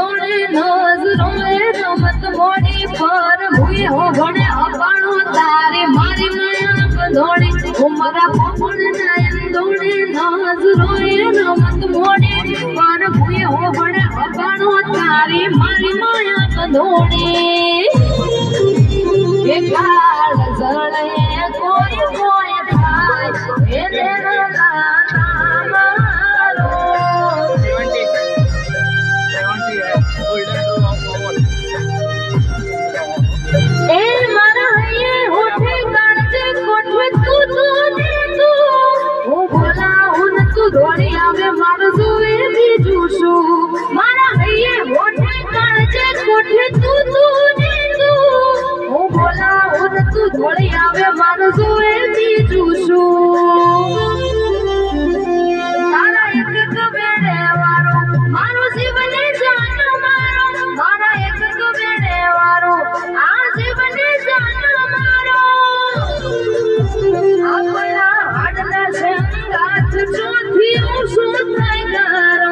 દોડે નજરોએ રમત મોડી પર હુએ હો ભણે અપાણો તારે મારી માયા દોડે ઉમરા પોપણ નયન દોડે નજરોએ રમત મોડી પર હુએ હો ભણે અપાણો તારે મારી માયા દોડે એ કાળ જળે કોઈ કોઈ થાય એને દોડી આવે મારું સુવે બીજું શું મારા હૈયે મોઢે કાળજે કોઠે તું ને તું હું બોલાવું ને તું દોડી આવે મારું સુવે બીજું શું તારા એક બેડે વારો મારું જીવને જાન મારો મારા એક બેડે વારો આ જીવને જાન મારો આપણા હાડના સંગાથ ચોથી શું થાય ગારો